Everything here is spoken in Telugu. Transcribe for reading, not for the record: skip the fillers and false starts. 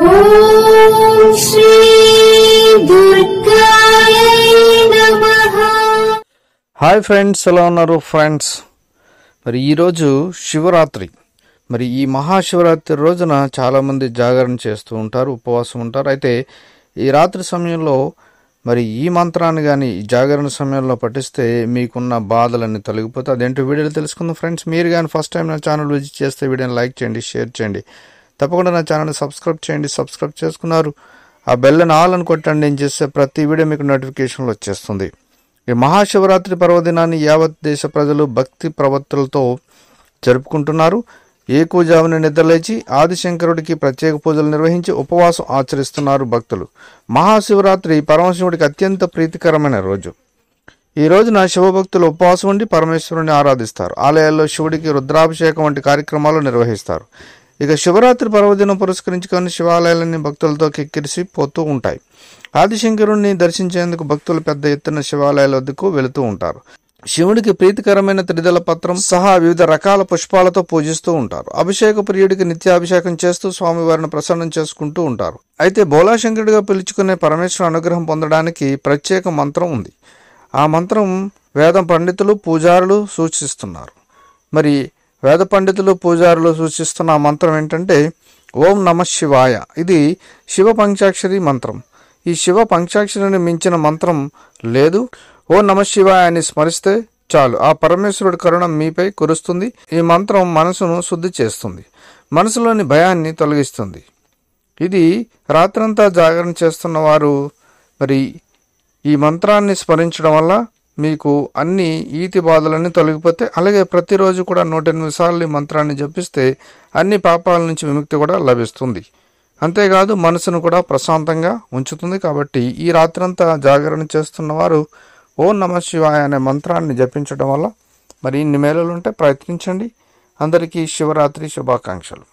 ఓం శ్రీ దుర్గాయ నమః. హాయ్ ఫ్రెండ్స్, ఎలా ఉన్నారు ఫ్రెండ్స్? మరి ఈరోజు శివరాత్రి. మరి ఈ మహాశివరాత్రి రోజున చాలామంది జాగరణ చేస్తూ ఉంటారు, ఉపవాసం ఉంటారు. అయితే ఈ రాత్రి సమయంలో మరి ఈ మంత్రాన్ని కానీ ఈ జాగరణ సమయంలో పఠిస్తే మీకున్న బాధలన్నీ తొలగిపోతే అదేంటో వీడియోలో తెలుసుకుందాం ఫ్రెండ్స్. మీరు కానీ ఫస్ట్ టైం నా ఛానల్ విజిట్ చేస్తే వీడియోని లైక్ చేయండి, షేర్ చేయండి, తప్పకుండా నా ఛానల్ని సబ్స్క్రైబ్ చేయండి. సబ్స్క్రైబ్ చేసుకున్నారు ఆ బెల్ని ఆల్ అని కొట్టండి. నేను చేసే ప్రతి వీడియో మీకు నోటిఫికేషన్లు వచ్చేస్తుంది. ఈ మహాశివరాత్రి పర్వదినాన్ని యావత్ దేశ ప్రజలు భక్తి ప్రవత్తులతో జరుపుకుంటున్నారు. ఏకూజామున నిద్రలేచి ఆదిశంకరుడికి ప్రత్యేక పూజలు నిర్వహించి ఉపవాసం ఆచరిస్తున్నారు భక్తులు. మహాశివరాత్రి పరమశివుడికి అత్యంత ప్రీతికరమైన రోజు. ఈ రోజున శివభక్తులు ఉపవాసం ఉండి పరమేశ్వరుని ఆరాధిస్తారు. ఆలయాల్లో శివుడికి రుద్రాభిషేకం వంటి కార్యక్రమాలు నిర్వహిస్తారు. ఇక శివరాత్రి పర్వదినం పురస్కరించుకొని శివాలయాలన్నీ భక్తులతో కిక్కిరిసి పోతూ ఉంటాయి. ఆదిశంకరుణ్ణి దర్శించేందుకు భక్తులు పెద్ద ఎత్తున శివాలయాల వద్దకు వెళుతూ ఉంటారు. శివుడికి ప్రీతికరమైన త్రిదళ పత్రం సహా వివిధ రకాల పుష్పాలతో పూజిస్తూ ఉంటారు. అభిషేక ప్రియుడికి నిత్యాభిషేకం చేస్తూ స్వామివారిని ప్రసన్నం చేసుకుంటూ ఉంటారు. అయితే బోలాశంకరుడిగా పిలుచుకునే పరమేశ్వర అనుగ్రహం పొందడానికి ప్రత్యేక మంత్రం ఉంది. ఆ మంత్రం వేద పండితులు, పూజారులు సూచిస్తున్నారు. మరి వేద పండితులు, పూజారులు సూచిస్తున్న ఆ మంత్రం ఏంటంటే ఓం నమ శివాయ. ఇది శివ పంచాక్షరి మంత్రం. ఈ శివ పంచాక్షరిని మించిన మంత్రం లేదు. ఓం నమ శివాయ అని స్మరిస్తే చాలు, ఆ పరమేశ్వరుడి కరుణ మీపై కురుస్తుంది. ఈ మంత్రం మనసును శుద్ధి చేస్తుంది, మనసులోని భయాన్ని తొలగిస్తుంది. ఇది రాత్రంతా జాగరణ చేస్తున్న వారు మరి ఈ మంత్రాన్ని స్మరించడం వల్ల మీకు అన్ని ఈతి బాధలన్నీ తొలగిపోతే, అలాగే ప్రతిరోజు కూడా 108 సార్లు ఈ మంత్రాన్ని జపిస్తే అన్ని పాపాల నుంచి విముక్తి కూడా లభిస్తుంది. అంతేకాదు మనసును కూడా ప్రశాంతంగా ఉంచుతుంది. కాబట్టి ఈ రాత్రంతా జాగరణ చేస్తున్న వారు ఓం నమ శివాయ అనే మంత్రాన్ని జపించడం వల్ల మరి ఇన్ని మేలులుంటే ప్రయత్నించండి. అందరికీ శివరాత్రి శుభాకాంక్షలు.